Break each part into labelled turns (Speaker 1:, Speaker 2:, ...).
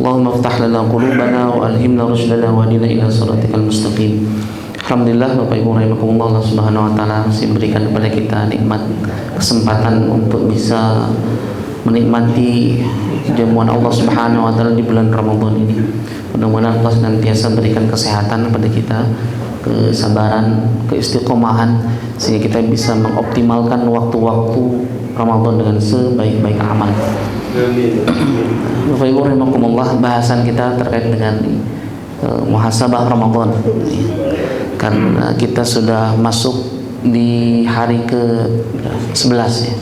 Speaker 1: Allahumma iftah lana qulubana wa alhimna rushdana wa hadina ila siratikal mustaqim. Alhamdulillah, Bapak Ibu rahimakumullah, Allah Subhanahu wa taala masih memberikan kepada kita nikmat kesempatan untuk bisa menikmati jamuan Allah Subhanahu wa taala di bulan Ramadan ini. Mudah-mudahan Allah senantiasa berikan kesehatan kepada kita, kesabaran, keistiqomahan, sehingga kita bisa mengoptimalkan waktu-waktu Ramadan dengan sebaik-baik amal. Bapak Ibu rahimakumullah, bahasan kita terkait dengan muhasabah Ramadan. Karena kita sudah masuk di hari ke-11 ya.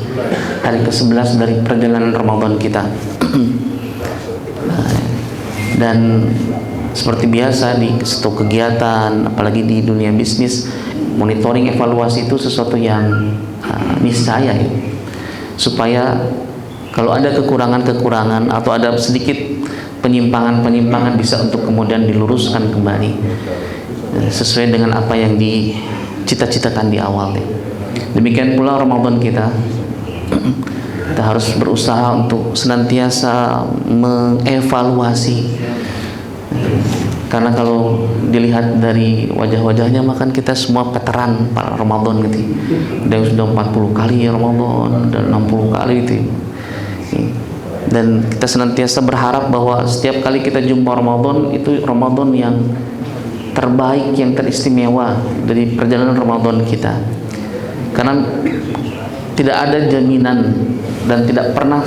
Speaker 1: Hari ke-11 dari perjalanan Ramadan kita. Dan seperti biasa di satu kegiatan, apalagi di dunia bisnis, monitoring evaluasi itu sesuatu yang niscaya ya. Supaya kalau ada kekurangan-kekurangan atau ada sedikit penyimpangan-penyimpangan bisa untuk kemudian diluruskan kembali sesuai dengan apa yang dicita-citakan di awal ya. Demikian pula Ramadan kita. Kita harus berusaha untuk senantiasa mengevaluasi, karena kalau dilihat dari wajah-wajahnya makan kita semua veteran para Ramadan gitu. Ada yang sudah 40 kali Ramadan dan 60 kali gitu. Dan kita senantiasa berharap bahwa setiap kali kita jumpa Ramadan itu Ramadan yang terbaik, yang teristimewa dari perjalanan Ramadan kita. Karena tidak ada jaminan dan tidak pernah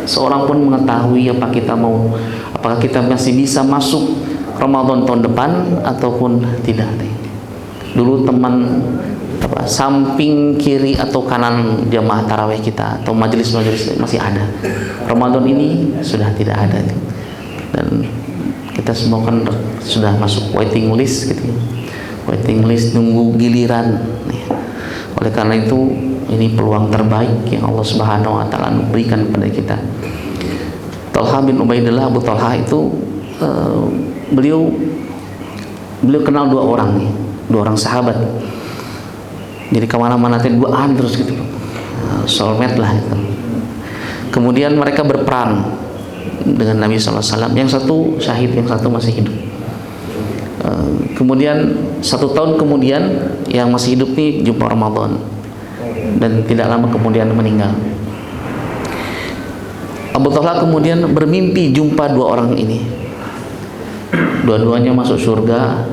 Speaker 1: seorang pun mengetahui apakah kita masih bisa masuk Ramadan tahun depan ataupun tidak. Dulu teman samping kiri atau kanan jamaah tarawih kita atau majelis-majelis masih ada. Ramadan ini sudah tidak ada. Dan kita semua kan sudah masuk waiting list gitu. Waiting list nunggu giliran. Oleh karena itu ini peluang terbaik yang Allah Subhanahu wa taala berikan kepada kita. Talha bin Ubaidillah, Abu Talha itu beliau kenal dua orang sahabat. Jadi kemana-mana duaan terus gitu, soulmate lah gitu. Kemudian mereka berperang dengan Nabi SAW. Yang satu syahid, yang satu masih hidup. Kemudian 1 tahun kemudian yang masih hidup nih jumpa Ramadan dan tidak lama kemudian meninggal. Abu Talha kemudian bermimpi jumpa dua orang ini. Dua-duanya masuk surga,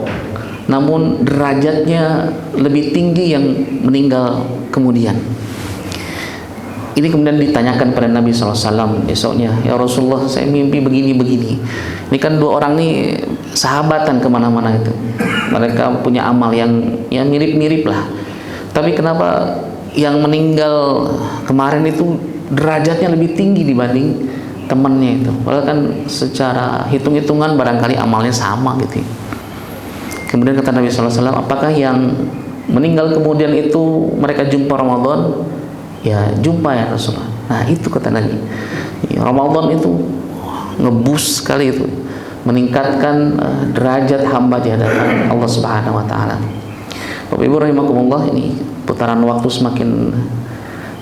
Speaker 1: namun derajatnya lebih tinggi yang meninggal kemudian. Ini kemudian ditanyakan pada Nabi SAW besoknya, ya Rasulullah, saya mimpi begini-begini. Ini kan dua orang ini sahabatan kemana-mana itu. Mereka punya amal yang mirip-mirip lah. Tapi kenapa yang meninggal kemarin itu derajatnya lebih tinggi dibanding temannya itu? Padahal kan secara hitung-hitungan barangkali amalnya sama gitu. Kemudian kata Nabi SAW, apakah yang meninggal kemudian itu mereka jumpa Ramadan? Ya jumpa ya Rasulullah. Nah itu kata Nabi, Ramadan itu ngebus sekali itu, meningkatkan derajat hamba di hadapan Allah Subhanahu wa taala. Bapak Ibu rahimakumullah, ini putaran waktu semakin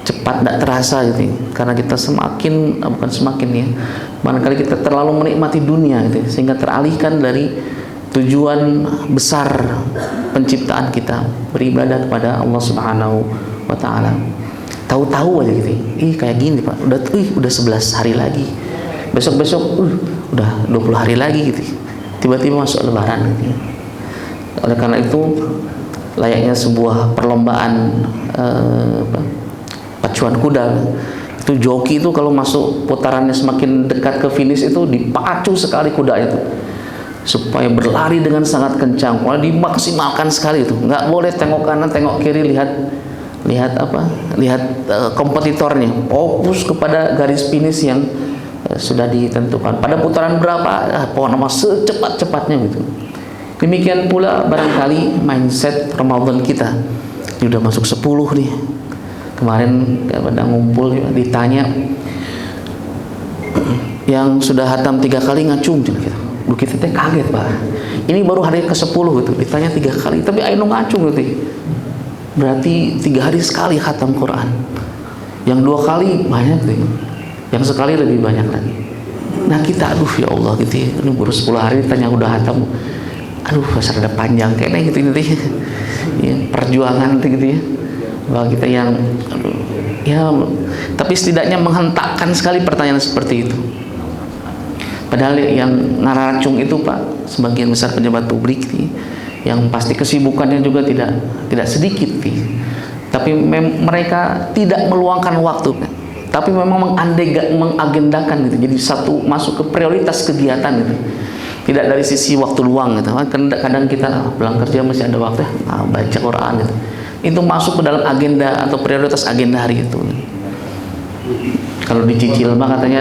Speaker 1: cepat, tidak terasa gitu. Karena kita barangkali kita terlalu menikmati dunia gitu, sehingga teralihkan dari tujuan besar penciptaan kita, beribadah kepada Allah Subhanahu wa taala. Tahu-tahu aja gitu. Kayak gini Pak, udah 11 hari lagi. Besok-besok udah 20 hari lagi gitu. Tiba-tiba masuk lebaran gitu. Oleh karena itu layaknya sebuah perlombaan pacuan kuda. Itu joki itu kalau masuk putarannya semakin dekat ke finish itu dipacu sekali kuda itu supaya berlari dengan sangat kencang. Dimaksimalkan sekali itu. Nggak boleh tengok kanan, tengok kiri, lihat kompetitornya, fokus kepada garis finish yang sudah ditentukan. Pada putaran berapa, pokoknya secepat-cepatnya gitu. Demikian pula barangkali mindset Ramadan kita. Ini udah masuk 10 nih. Kemarin pada ngumpul ditanya yang sudah hatam 3 kali ngacung gitu. Kita kaget Pak. Ini baru hari ke-10 gitu. Ditanya 3 kali, tapi ayo ngacung gitu. Berarti 3 hari sekali khatam Quran. Yang 2 kali banyak nih. Yang sekali lebih banyak lagi. Nah kita aduh ya Allah gitu ya, ini baru 10 hari tanya udah hatam, aduh masa ada panjang kayaknya gitu ya, perjuangan gitu ya, bahwa kita yang aduh, ya tapi setidaknya menghentakkan sekali pertanyaan seperti itu. Padahal yang ngaracung itu Pak, sebagian besar pejabat publik nih, yang pasti kesibukannya juga tidak sedikit nih. Tapi mereka tidak meluangkan waktu, tapi memang mengagendakan gitu. Jadi satu masuk ke prioritas kegiatan gitu. Tidak dari sisi waktu luang gitu. Kadang kita pulang kerja masih ada waktu baca Quran gitu. Itu masuk ke dalam agenda atau prioritas agenda hari itu. Kalau dicicil mah katanya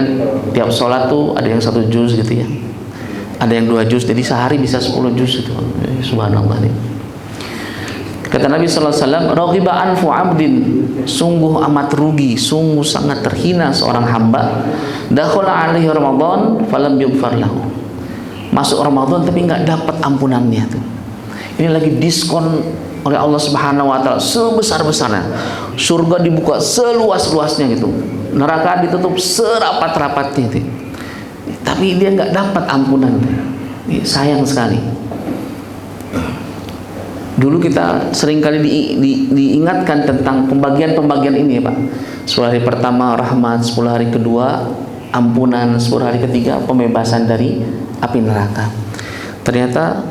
Speaker 1: tiap sholat tuh ada yang 1 juz gitu ya, ada yang 2 juz, jadi sehari bisa 10 juz gitu. Subhanallah nih. Kata Nabi sallallahu alaihi wasallam, "Raghiba anfu 'abdin", sungguh amat rugi, sungguh sangat terhina seorang hamba, dakhala alaihi Ramadan falam yughfar lahu. Masuk Ramadan tapi enggak dapat ampunannya tuh. Ini lagi diskon oleh Allah Subhanahu wa taala sebesar-besarnya. Surga dibuka seluas-luasnya gitu. Neraka ditutup serapat-rapatnya itu. Tapi dia nggak dapat ampunan. Sayang sekali. Dulu kita seringkali diingatkan tentang pembagian-pembagian ini ya Pak. 10 hari pertama rahmat, 10 hari kedua ampunan, 10 hari ketiga pembebasan dari api neraka. Ternyata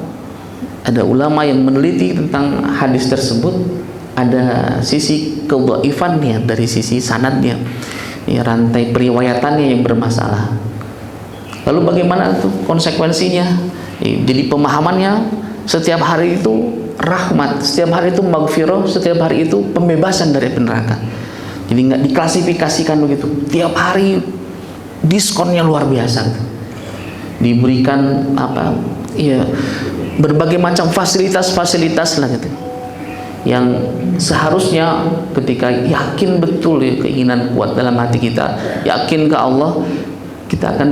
Speaker 1: ada ulama yang meneliti tentang hadis tersebut, ada sisi kedhaifannya dari sisi sanadnya. Ya, rantai periwayatannya yang bermasalah. Lalu bagaimana tuh konsekuensinya? Jadi pemahamannya setiap hari itu rahmat, setiap hari itu maghfirah, setiap hari itu pembebasan dari neraka. Jadi nggak diklasifikasikan begitu. Tiap hari diskonnya luar biasa. Diberikan apa? Ya, berbagai macam fasilitas-fasilitas lah gitu. Yang seharusnya ketika yakin betul ya, keinginan kuat dalam hati kita, yakin ke Allah, kita akan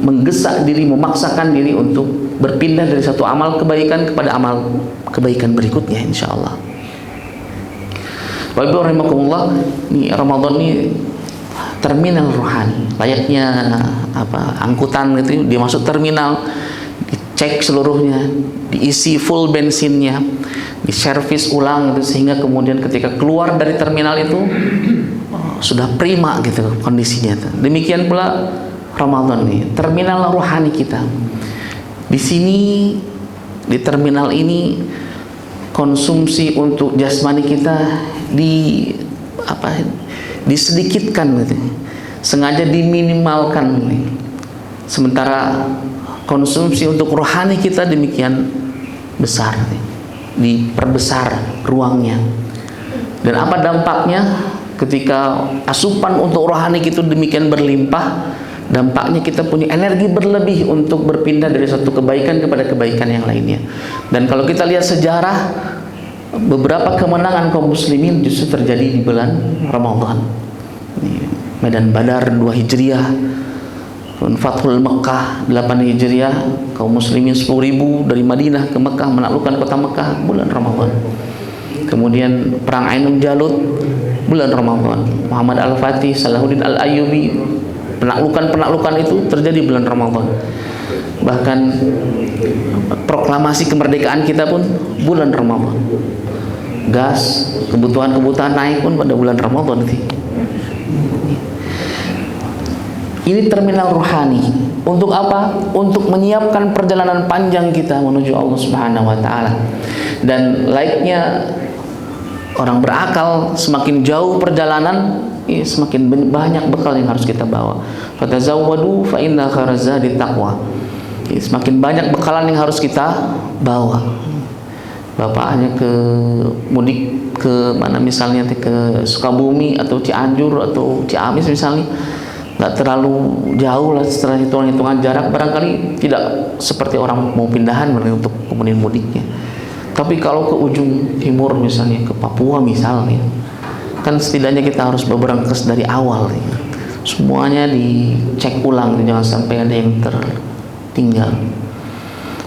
Speaker 1: menggesak diri, memaksakan diri untuk berpindah dari satu amal kebaikan kepada amal kebaikan berikutnya insyaallah. Bapak rahimakumullah, ini Ramadan ini terminal rohani, layaknya apa angkutan gitu, dia masuk terminal, dicek seluruhnya, diisi full bensinnya, diservis ulang gitu, sehingga kemudian ketika keluar dari terminal itu sudah prima gitu kondisinya. Demikian pula Ramadan nih, terminal rohani kita. Di sini di terminal ini konsumsi untuk jasmani kita disedikitkan gitu. Sengaja diminimalkan nih. Sementara konsumsi untuk rohani kita demikian besar nih. Diperbesar ruangnya. Dan apa dampaknya ketika asupan untuk rohani kita demikian berlimpah? Dampaknya kita punya energi berlebih untuk berpindah dari satu kebaikan kepada kebaikan yang lainnya. Dan kalau kita lihat sejarah, beberapa kemenangan kaum muslimin justru terjadi di bulan Ramadan. Medan Badar 2 Hijriah, Fathul Mekah 8 Hijriah, kaum muslimin 10.000 dari Madinah ke Mekah menaklukkan kota Mekah bulan Ramadan. Kemudian perang Ainun Jalut bulan Ramadan. Muhammad Al-Fatih, Salahuddin Al-Ayyubi, penaklukan itu terjadi bulan Ramadan. Bahkan proklamasi kemerdekaan kita pun bulan Ramadan. Gas, kebutuhan naik pun pada bulan Ramadan itu. Ini terminal rohani. Untuk apa? Untuk menyiapkan perjalanan panjang kita menuju Allah Subhanahu wa taala. Dan layaknya orang berakal, semakin jauh perjalanan, semakin banyak bekal yang harus kita bawa. Fatazawwadu fa inna khairaz zadi taqwa. Semakin banyak bekalan yang harus kita bawa. Bapak hanya ke mudik ke mana misalnya ke Sukabumi atau Cianjur atau Ciamis misalnya, nggak terlalu jauh lah setelah hitungan jarak, barangkali tidak seperti orang mau pindahan untuk kemudian mudiknya. Tapi kalau ke ujung timur misalnya, ke Papua misalnya, kan setidaknya kita harus berangkas dari awal ya. Semuanya dicek ulang, jangan sampai ada yang tertinggal.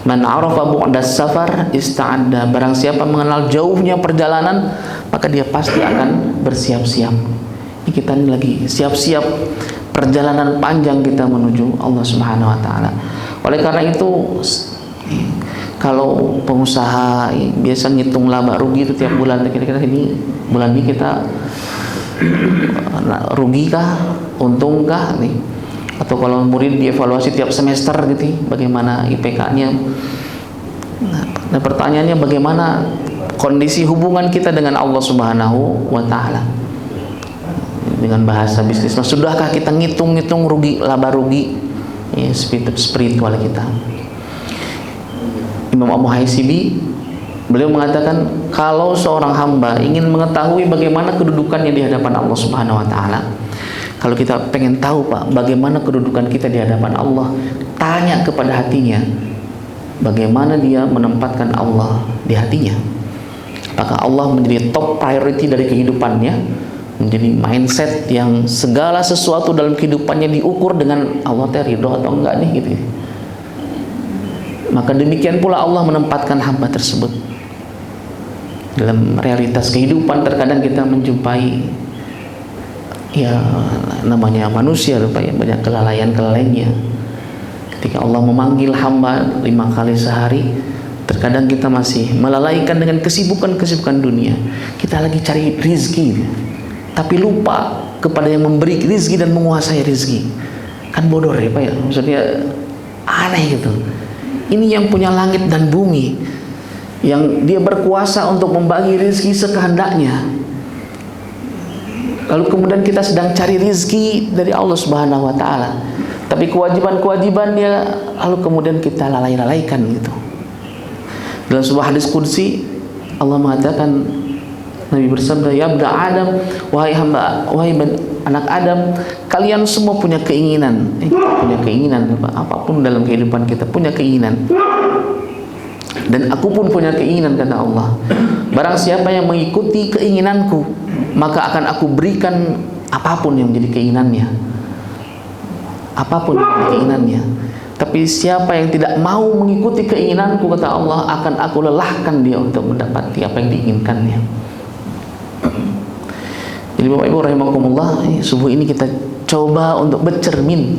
Speaker 1: Man arafa bu'das safar ista'adda, barang siapa mengenal jauhnya perjalanan, maka dia pasti akan bersiap-siap. Ini kita ini lagi siap-siap perjalanan panjang kita menuju Allah Subhanahu wa taala. Oleh karena itu, kalau pengusaha biasa ngitung laba rugi itu tiap bulan, kira-kira bulan ini kita rugi kah, untung kah nih? Atau kalau murid dievaluasi tiap semester gitu, bagaimana IPK-nya? Nah, pertanyaannya bagaimana kondisi hubungan kita dengan Allah Subhanahu wa taala? Dengan bahasa bisnis, sudahkah kita ngitung-ngitung rugi, laba rugi ya, spiritual kita? Imam Abu Haisibi beliau mengatakan, kalau seorang hamba ingin mengetahui bagaimana kedudukannya di hadapan Allah Subhanahu wa taala, kalau kita pengen tahu Pak, bagaimana kedudukan kita di hadapan Allah, tanya kepada hatinya, bagaimana dia menempatkan Allah di hatinya. Apakah Allah menjadi top priority dari kehidupannya, menjadi mindset yang segala sesuatu dalam kehidupannya diukur dengan Allah ridho atau enggak nih gitu. Maka demikian pula Allah menempatkan hamba tersebut dalam realitas kehidupan. Terkadang kita menjumpai ya namanya manusia rupanya banyak kelalaian-kelalaiannya. Ketika Allah memanggil hamba 5 kali sehari, terkadang kita masih melalaikan dengan kesibukan-kesibukan dunia. Kita lagi cari rizki, tapi lupa kepada yang memberi rizki dan menguasai rizki. Kan bodoh ya Pak ya, maksudnya aneh gitu. Ini yang punya langit dan bumi, yang dia berkuasa untuk membagi rizki sekehendaknya. Lalu kemudian kita sedang cari rizki dari Allah Subhanahu wa taala, tapi kewajiban-kewajiban dia lalu kemudian kita lalaikan gitu. Dalam sebuah hadis qudsi Allah mengatakan, Nabi bersabda, ya ibna Adam, wahai hamba, wahai anak Adam, kalian semua punya keinginan. Punya keinginan, apapun dalam kehidupan kita punya keinginan. Dan aku pun punya keinginan, kata Allah. Barang siapa yang mengikuti keinginanku, maka akan aku berikan apapun yang menjadi keinginannya. Apapun yang menjadi keinginannya. Tapi siapa yang tidak mau mengikuti keinginanku, kata Allah, akan aku lelahkan dia untuk mendapati apa yang diinginkannya. Jadi Bapak Ibu rahimakumullah, subuh ini kita coba untuk bercermin.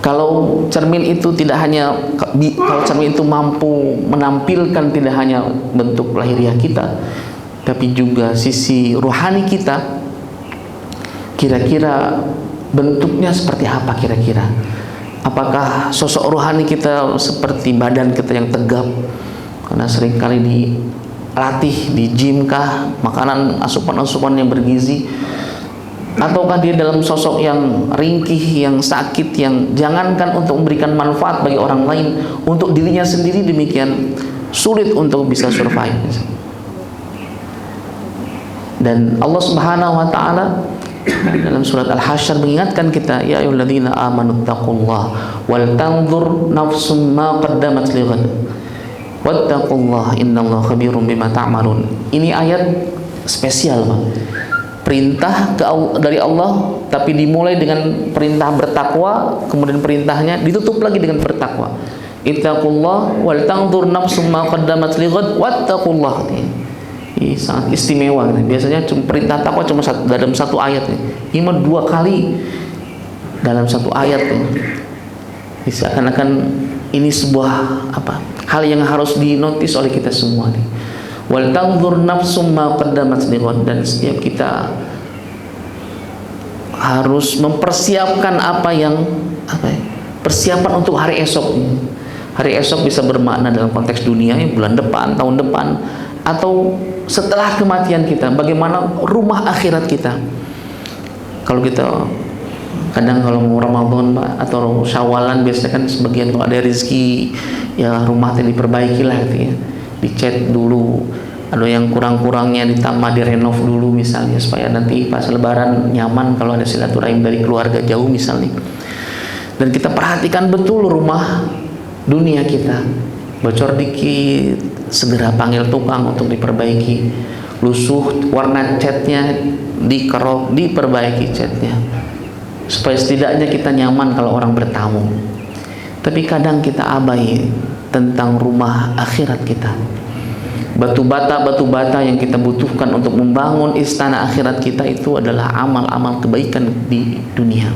Speaker 1: Kalau cermin itu tidak hanya, kalau cermin itu mampu menampilkan tidak hanya bentuk lahiriah kita, tapi juga sisi rohani kita, kira-kira bentuknya seperti apa kira-kira? Apakah sosok rohani kita seperti badan kita yang tegap karena seringkali dilatih di gym kah, makanan asupan-asupan yang bergizi, ataukah dia dalam sosok yang ringkih, yang sakit, yang jangankan untuk memberikan manfaat bagi orang lain, untuk dirinya sendiri demikian sulit untuk bisa survive. Dan Allah Subhanahu wa taala dalam surat Al-Hasyr mengingatkan kita, ya ayyuhalladzina amanu taqullaha wal tanzur nafsum ma qaddamat lighad wattaqullaha innallaha khabirum bima ta'malun. Ini ayat spesial, Bang. Perintah dari Allah, tapi dimulai dengan perintah bertakwa, kemudian perintahnya ditutup lagi dengan bertakwa. Ittaqullah wal tanzur nafsum ma qaddamat lighad wattaqullah. Ini sangat istimewa. Biasanya perintah takwa cuma dalam satu ayat. Ini 2 kali dalam satu ayat. Seakan-akan ini sebuah hal yang harus dinotis oleh kita semua. Wal tanzur nafsum ma qaddamat lighad, dan setiap kita harus mempersiapkan persiapan untuk hari esok. Hari esok bisa bermakna dalam konteks dunia, bulan depan, tahun depan, atau setelah kematian kita. Bagaimana rumah akhirat kita? Kalau kita kadang kalau mau Ramadan atau Syawalan, biasanya kan sebagian kalau ada rezeki ya rumahnya diperbaiki lah gitu ya, dicat dulu, ada yang kurang-kurangnya ditambah, direnov dulu misalnya, supaya nanti pas Lebaran nyaman kalau ada silaturahim dari keluarga jauh misalnya. Dan kita perhatikan betul rumah dunia kita, bocor dikit segera panggil tukang untuk diperbaiki, lusuh warna catnya dikerok, diperbaiki catnya, supaya setidaknya kita nyaman kalau orang bertamu. Tapi kadang kita abai tentang rumah akhirat kita. Batu bata yang kita butuhkan untuk membangun istana akhirat kita itu adalah amal-amal kebaikan di dunia.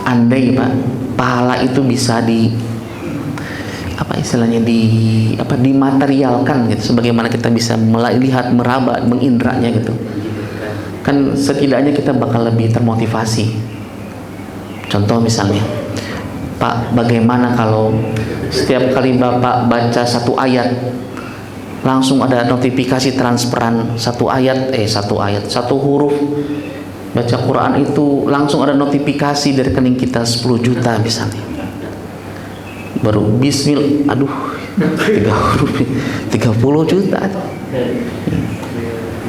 Speaker 1: Andai Pak, pahala itu bisa dimaterialkan gitu, sebagaimana kita bisa melihat, meraba, mengindranya gitu. Kan setidaknya kita bakal lebih termotivasi. Contoh misalnya, Pak, bagaimana kalau setiap kali Bapak baca satu ayat langsung ada notifikasi transferan satu huruf baca Quran itu langsung ada notifikasi dari rekening kita 10 juta misalnya. Baru bismillah, 3 huruf 30 juta.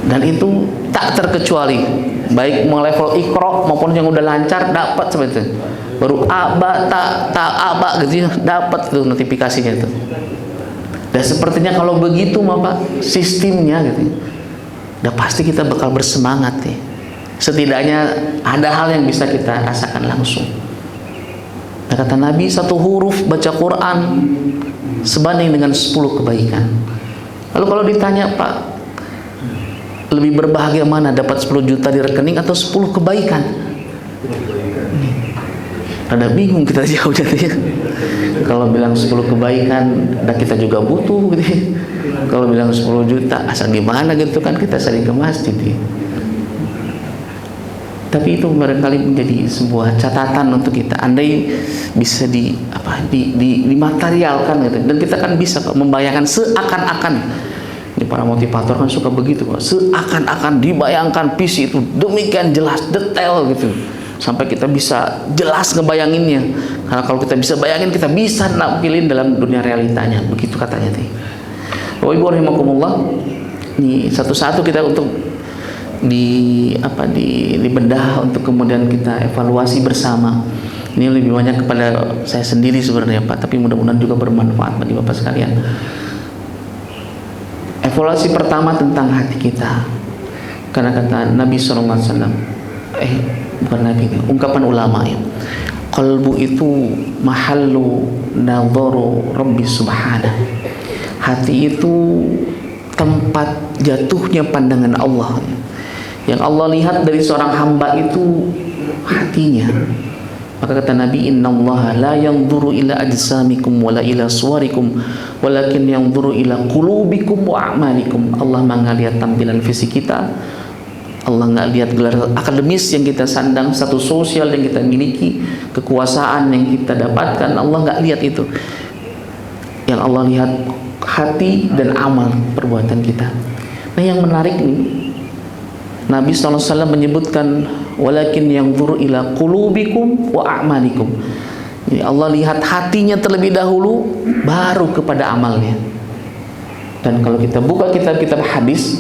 Speaker 1: Dan itu tak terkecuali, baik mau level Iqra maupun yang udah lancar dapat seperti itu. Baru aba gitu ya, dapat tuh notifikasinya itu. Dan sepertinya kalau begitu Pak sistemnya gitu, udah pasti kita bakal bersemangat ya. Setidaknya ada hal yang bisa kita rasakan langsung. Nah, kata Nabi, satu huruf baca Quran sebanding dengan 10 kebaikan. Lalu kalau ditanya, Pak, lebih berbahagia mana, dapat 10 juta di rekening atau 10 kebaikan? Ada bingung kita jawabnya ya. Kalau bilang 10 kebaikan, dan kita juga butuh gitu ya. Kalau bilang 10 juta, asal gimana gitu kan, kita sering ke masjid ya. Tapi itu barangkali menjadi sebuah catatan untuk kita. Andai bisa dimaterialkan gitu. Dan kita kan bisa membayangkan seakan-akan. Ini para motivator kan suka begitu, Pak. Seakan-akan dibayangkan visi itu demikian jelas, detail gitu. Sampai kita bisa jelas ngebayanginnya. Karena kalau kita bisa bayangin, kita bisa nampilin dalam dunia realitanya. Begitu katanya tadi. Bapak Ibu rahimakumullah, ini satu-satu kita untuk dibedah untuk kemudian kita evaluasi bersama. Ini lebih banyak kepada saya sendiri sebenarnya Pak, tapi mudah-mudahan juga bermanfaat bagi Bapak sekalian. Evaluasi pertama tentang hati kita. Karena kata Nabi SAW, bukan Nabi, ungkapan ulama ya, qalbu itu mahallu nadharu Rabbi subhanahu. Hati itu tempat jatuhnya pandangan Allah. Yang Allah lihat dari seorang hamba itu hatinya. Maka kata Nabi, innallaha la yanzuru ila ajsamikum wala ila suwarikum walakin yanzuru ila qulubikum wa a'malikum. Allah enggak lihat tampilan fisik kita, Allah enggak lihat gelar akademis yang kita sandang, status sosial yang kita miliki, kekuasaan yang kita dapatkan, Allah enggak lihat itu. Yang Allah lihat hati dan amal perbuatan kita. Nah, yang menarik nih, Nabi SAW menyebutkan walakin yanzuru ila qulubikum wa a'malikum. Jadi Allah lihat hatinya terlebih dahulu, baru kepada amalnya. Dan kalau kita buka kitab-kitab hadis,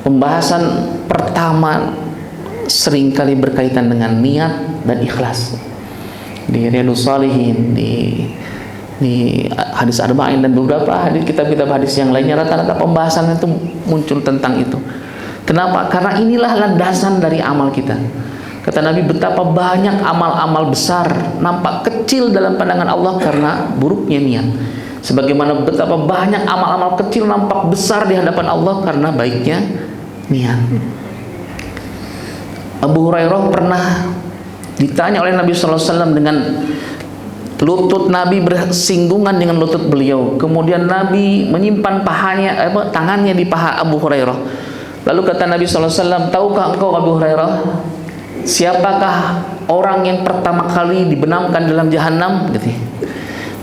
Speaker 1: pembahasan pertama seringkali berkaitan dengan niat dan ikhlas. Di Riyadhus Shalihin, di hadis Arba'in dan beberapa hadis, kitab-kitab hadis yang lainnya, rata-rata pembahasan itu muncul tentang itu. Kenapa? Karena inilah landasan dari amal kita. Kata Nabi, betapa banyak amal-amal besar nampak kecil dalam pandangan Allah karena buruknya niat. Sebagaimana betapa banyak amal-amal kecil nampak besar di hadapan Allah karena baiknya niat. Abu Hurairah pernah ditanya oleh Nabi SAW dengan lutut Nabi bersinggungan dengan lutut beliau. Kemudian Nabi menyimpan tangannya di paha Abu Hurairah. Lalu kata Nabi SAW, tahukah engkau Abu Hurairah, siapakah orang yang pertama kali dibenamkan dalam jahanam? Gitu.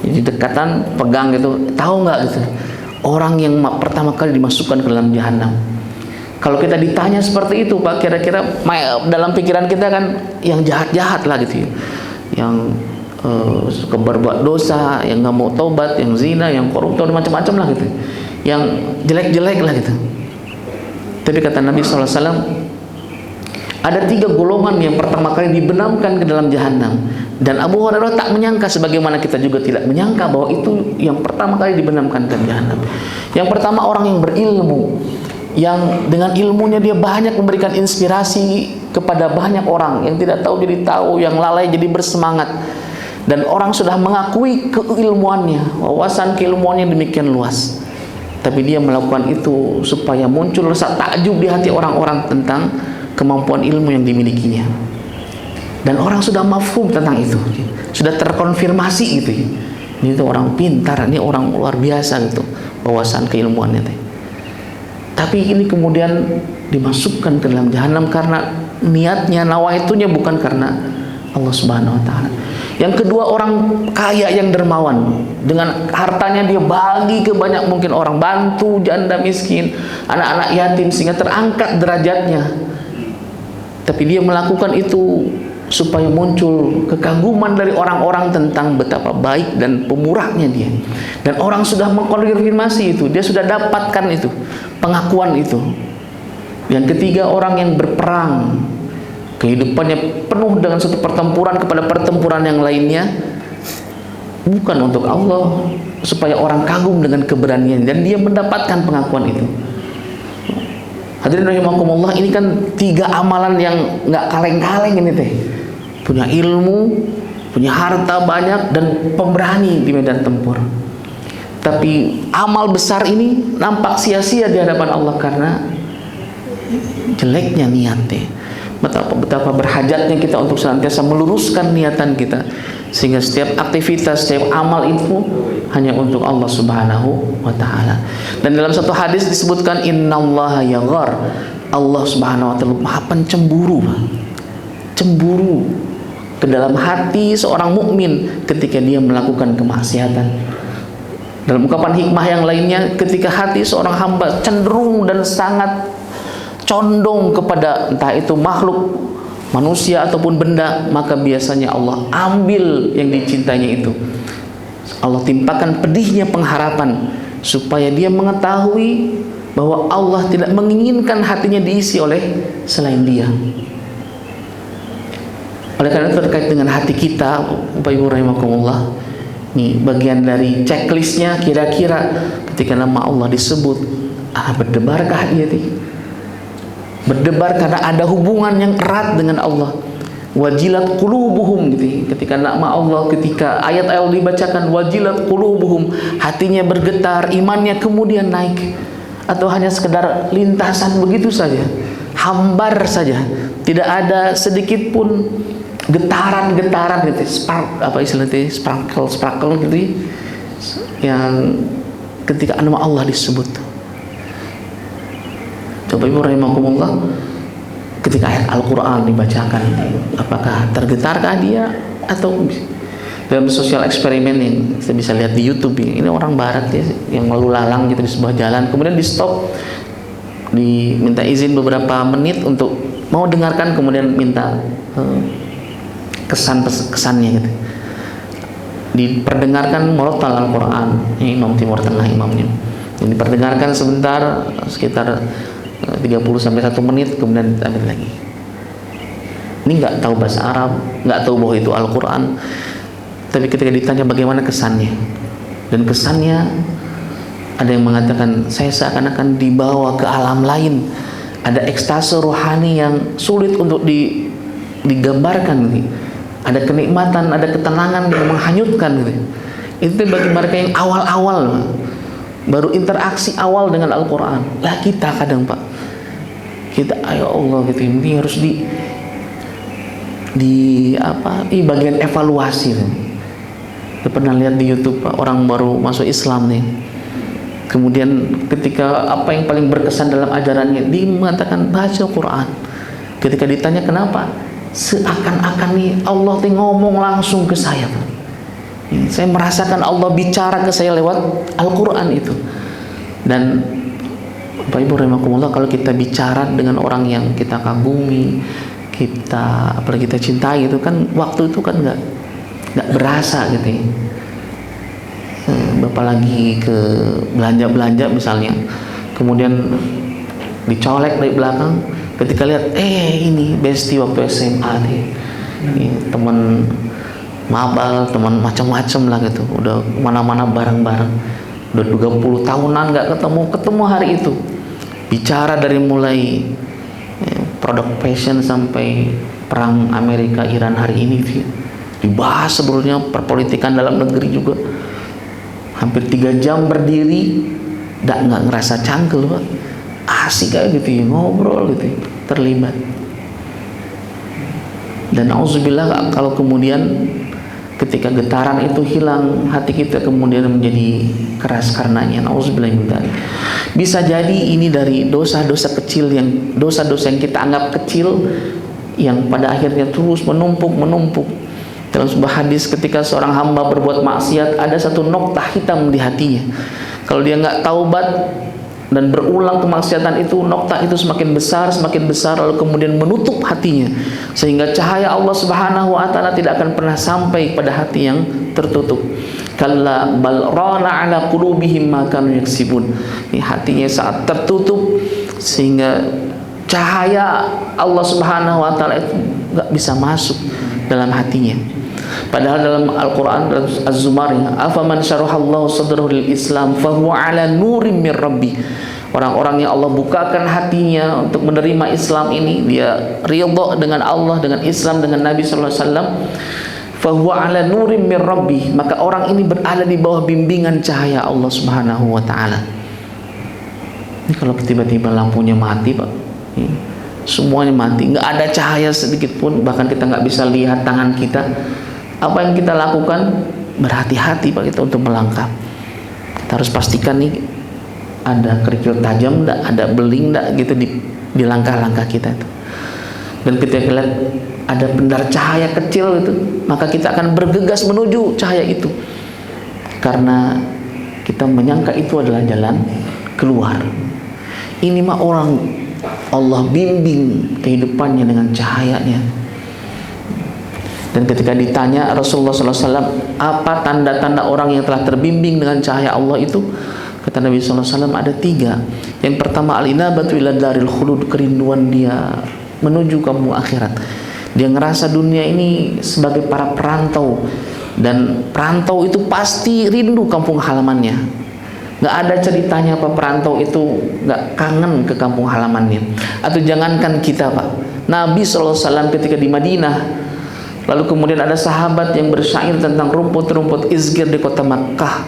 Speaker 1: Jadi dekatan, pegang gitu, tahu nggak gitu? Orang yang pertama kali dimasukkan ke dalam jahanam. Kalau kita ditanya seperti itu, Pak, kira-kira dalam pikiran kita kan yang jahat-jahat lah gitu, yang suka berbuat dosa, yang nggak mau taubat, yang zina, yang koruptor, macam-macam lah gitu, yang jelek-jelek lah gitu. Tapi kata Nabi SAW, ada 3 golongan yang pertama kali dibenamkan ke dalam jahanam. Dan Abu Hurairah tak menyangka, sebagaimana kita juga tidak menyangka bahwa itu yang pertama kali dibenamkan ke jahanam. Yang pertama, orang yang berilmu, yang dengan ilmunya dia banyak memberikan inspirasi kepada banyak orang. Yang tidak tahu jadi tahu, yang lalai jadi bersemangat. dan orang sudah mengakui keilmuannya, wawasan keilmuannya demikian luas, tapi dia melakukan itu supaya muncul rasa takjub di hati orang-orang tentang kemampuan ilmu yang dimilikinya, dan orang sudah mafhum tentang itu, sudah terkonfirmasi gitu. Ini tuh orang pintar, ini orang luar biasa gitu wawasan keilmuannya. Tapi ini kemudian dimasukkan ke dalam jahanam karena niatnya, nawaitunya bukan karena Allah Subhanahu wa taala. Yang kedua, orang kaya yang dermawan, dengan hartanya dia bagi ke banyak mungkin orang, bantu janda miskin, anak-anak yatim sehingga terangkat derajatnya. Tapi dia melakukan itu supaya muncul kekaguman dari orang-orang tentang betapa baik dan pemurahnya dia. Dan orang sudah mengkonfirmasi itu, dia sudah dapatkan itu, pengakuan itu. Yang ketiga, orang yang berperang, kehidupannya penuh dengan suatu pertempuran kepada pertempuran yang lainnya, bukan untuk Allah, supaya orang kagum dengan keberanian, dan dia mendapatkan pengakuan itu. Hadirin rahimakumullah, ini kan 3 amalan yang nggak kaleng-kaleng ini teh. Punya ilmu, punya harta banyak, dan pemberani di medan tempur. Tapi amal besar ini nampak sia-sia di hadapan Allah karena jeleknya niatnya. Betapa berhajatnya kita untuk senantiasa meluruskan niatan kita, sehingga setiap aktivitas, setiap amal itu hanya untuk Allah Subhanahu wa taala. Dan dalam satu hadis disebutkan innallaha yaghar, Allah Subhanahu wa taala Maha pencemburu. Cemburu ke dalam hati seorang mukmin ketika dia melakukan kemaksiatan. Dalam ungkapan hikmah yang lainnya, ketika hati seorang hamba cenderung dan sangat condong kepada entah itu makhluk manusia ataupun benda, maka biasanya Allah ambil yang dicintainya itu. Allah timpakan pedihnya pengharapan supaya dia mengetahui bahwa Allah tidak menginginkan hatinya diisi oleh selain Dia. Oleh karena itu, terkait dengan hati kita, Bapak Ibu rahimakumullah, nih bagian dari checklistnya, kira-kira ketika nama Allah disebut, berdebarkah dia nih? Berdebar karena ada hubungan yang erat dengan Allah. Wajilat qulubuhum gitu. Ketika nama Allah, ketika ayat-ayat dibacakan, wajilat qulubuhum, hatinya bergetar, imannya kemudian naik. Atau hanya sekedar lintasan begitu saja, hambar saja, tidak ada sedikit pun getaran-getaran gitu, apa istilahnya, sparkle gitu, yang ketika nama Allah disebut. Bapak Ibu rahimakumullah, ketika ayat Al-Quran dibacakan, apakah tergetarkah dia? Atau dalam sosial eksperimen yang kita bisa lihat di YouTube, ini orang barat ya, yang lalu lalang gitu di sebuah jalan, kemudian di stop, diminta izin beberapa menit untuk mau dengarkan, kemudian minta kesannya gitu, diperdengarkan murattal Al-Quran. Ini Imam Timur Tengah imamnya, ini diperdengarkan sebentar, sekitar 30-1 menit, kemudian ambil lagi. Ini nggak tahu bahasa Arab, nggak tahu bahwa itu Al-Quran, tapi ketika ditanya bagaimana kesannya, dan kesannya ada yang mengatakan saya seakan-akan dibawa ke alam lain, ada ekstase rohani yang sulit untuk digambarkan gitu. Ada kenikmatan, ada ketenangan yang menghanyutkan gitu. Itu bagi mereka yang awal-awal, baru interaksi awal dengan Al-Quran. Lah kita kadang Pak, kita ayo Allah gitu, ini harus di bagian evaluasi. Saya pernah lihat di YouTube Pak, orang baru masuk Islam nih, kemudian ketika apa yang paling berkesan dalam ajarannya, dia mengatakan baca Quran. Ketika ditanya kenapa, seakan-akan nih Allah ngomong langsung ke saya Pak. Saya merasakan Allah bicara ke saya lewat Al-Quran itu. Dan Bapak Ibu rahimakumullah, kalau kita bicara dengan orang yang kita kagumi, apalagi kita cintai, itu kan waktu itu kan nggak berasa gitu ya. Bapak lagi ke belanja misalnya, kemudian dicolek dari belakang, ketika lihat ini besti waktu SMA nih, teman mabal, teman macam-macam lah gitu, udah mana-mana bareng-bareng, udah 20 tahunan nggak ketemu hari itu, bicara dari mulai produk fashion sampai perang Amerika Iran hari ini gitu. dibahas sebelumnya, perpolitikan dalam negeri juga. Hampir 3 jam berdiri, nggak ngerasa cangkel Pak. Asik kayak gitu ya, ngobrol gitu ya, terlibat. Dan auzubillah kalau kemudian ketika getaran itu hilang, hati kita kemudian menjadi keras karenanya. Auzubillah min dzalik. Bisa jadi ini dari dosa-dosa kecil, yang dosa-dosa yang kita anggap kecil, yang pada akhirnya terus menumpuk. Dalam sebuah hadis, ketika seorang hamba berbuat maksiat, ada satu noktah hitam di hatinya. Kalau dia nggak taubat dan berulang kemaksiatan itu, noktah itu semakin besar, lalu kemudian menutup hatinya, sehingga cahaya Allah Subhanahu wa Ta'ala tidak akan pernah sampai pada hati yang tertutup. Kalla bal rana ala qulubihim ma kanu yaksibun. Ini hatinya saat tertutup, sehingga cahaya Allah Subhanahu wa Ta'ala itu nggak bisa masuk dalam hatinya. Padahal dalam Al-Quran, dalam Az-Zumar, afaman syarahallahu sadrahu lil Islam fahuwa ala nurim mir rabbi. Orang-orang yang Allah bukakan hatinya untuk menerima Islam ini, dia ridha dengan Allah, dengan Islam, dengan Nabi sallallahu alaihi wasallam, fahuwa ala nurim mir rabbi, maka orang ini berada di bawah bimbingan cahaya Allah Subhanahu wa Ta'ala. Ini kalau tiba-tiba lampunya mati Pak, semuanya mati, nggak ada cahaya sedikit pun, bahkan kita nggak bisa lihat tangan kita. Apa yang kita lakukan? Berhati-hati Pak kita untuk melangkah. Kita harus pastikan nih ada kerikil tajam enggak, ada beling enggak gitu di langkah-langkah kita itu. Dan ketika lihat ada pendar cahaya kecil itu, maka kita akan bergegas menuju cahaya itu, karena kita menyangka itu adalah jalan keluar. Ini mah orang Allah bimbing kehidupannya dengan cahayanya. Dan ketika ditanya Rasulullah SAW, apa tanda-tanda orang yang telah terbimbing dengan cahaya Allah itu? Kata Nabi SAW ada 3. Yang pertama, al-inabatu ila daril khulud, kerinduan dia menuju kampung akhirat. Dia ngerasa dunia ini sebagai para perantau, dan perantau itu pasti rindu kampung halamannya. Nggak ada ceritanya apa perantau itu nggak kangen ke kampung halamannya. Atau jangankan kita Pak, Nabi SAW ketika di Madinah, lalu kemudian ada sahabat yang bersyair tentang rumput-rumput izgir di kota Makkah.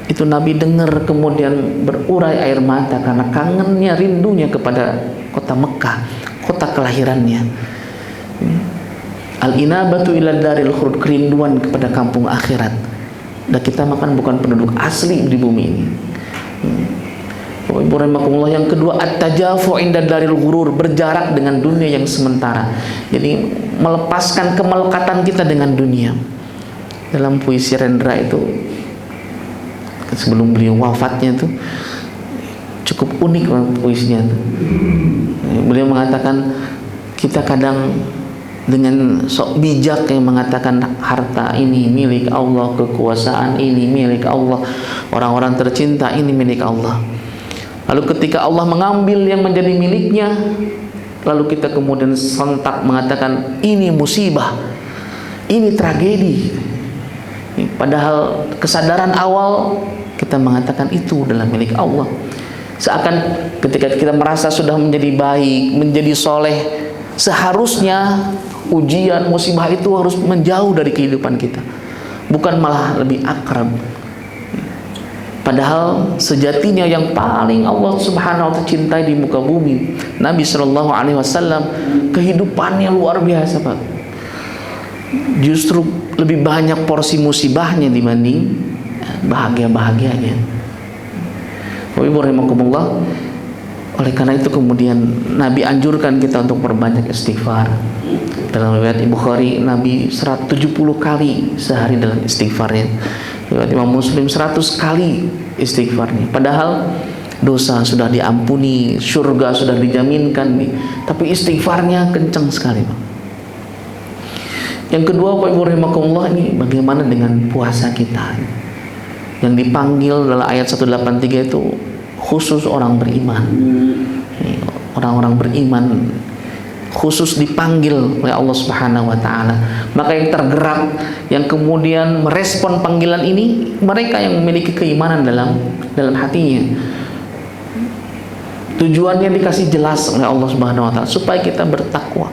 Speaker 1: Itu Nabi dengar kemudian berurai air mata karena kangennya, rindunya kepada kota Mekah, kota kelahirannya. Al-inabatu ila daril khulud, kerinduan kepada kampung akhirat. Dan kita makan bukan penduduk asli di bumi ini. Ibu rahimakumullah. Yang kedua, at-tajafu inda daril ghurur, berjarak dengan dunia yang sementara. Jadi melepaskan kemelekatan kita dengan dunia. Dalam puisi Rendra itu, sebelum beliau wafatnya itu cukup unik puisinya itu. Beliau mengatakan, kita kadang dengan sok bijak yang mengatakan harta ini milik Allah, kekuasaan ini milik Allah, orang-orang tercinta ini milik Allah. Lalu ketika Allah mengambil yang menjadi miliknya, lalu kita kemudian sontak mengatakan ini musibah, ini tragedi. Padahal kesadaran awal kita mengatakan itu adalah milik Allah. Seakan ketika kita merasa sudah menjadi baik, menjadi soleh, seharusnya ujian musibah itu harus menjauh dari kehidupan kita, bukan malah lebih akrab. Padahal sejatinya yang paling Allah Subhanahu wa Ta'ala cintai di muka bumi, Nabi Shallallahu Alaihi Wasallam, kehidupannya luar biasa Pak. Justru lebih banyak porsi musibahnya dibanding bahagia-bahagianya. Ibu rahimakumullah. Oleh karena itu kemudian Nabi anjurkan kita untuk berbanyak istighfar. Dalam riwayat Bukhari, Nabi 170 kali sehari dalam istighfarnya. Riwayat Imam Muslim 100 kali istighfarnya. Padahal dosa sudah diampuni, surga sudah dijaminkan nih, tapi istighfarnya kencang sekali Pak. Yang kedua Pak Ibu rahimakumullah, ini bagaimana dengan puasa kita? Yang dipanggil dalam ayat 183 itu khusus orang beriman. Orang-orang beriman khusus dipanggil oleh Allah Subhanahu wa Ta'ala. Maka yang tergerak, yang kemudian merespon panggilan ini, mereka yang memiliki keimanan dalam hatinya. Tujuannya dikasih jelas oleh Allah Subhanahu wa Ta'ala supaya kita bertakwa.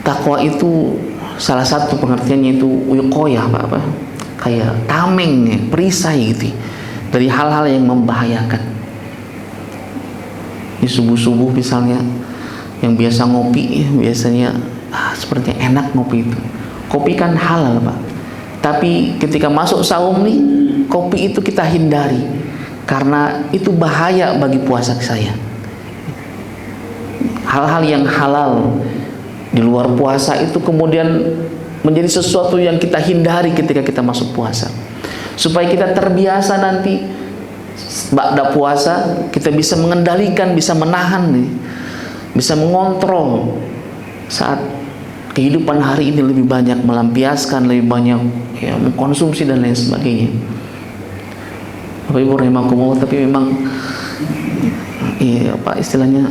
Speaker 1: Takwa itu salah satu pengertiannya itu wiqayah, apa kayak tameng, perisai gitu dari hal-hal yang membahayakan. Di subuh-subuh misalnya yang biasa ngopi, biasanya sepertinya enak ngopi itu. Kopi kan halal Pak, tapi ketika masuk saum nih, kopi itu kita hindari karena itu bahaya bagi puasa saya. Hal-hal yang halal di luar puasa itu kemudian menjadi sesuatu yang kita hindari ketika kita masuk puasa, supaya kita terbiasa nanti ba'da puasa kita bisa mengendalikan, bisa menahan, bisa mengontrol saat kehidupan hari ini lebih banyak melampiaskan, lebih banyak ya, mengkonsumsi dan lain sebagainya. Bapak Ibu rahimakumullah, tapi memang apa istilahnya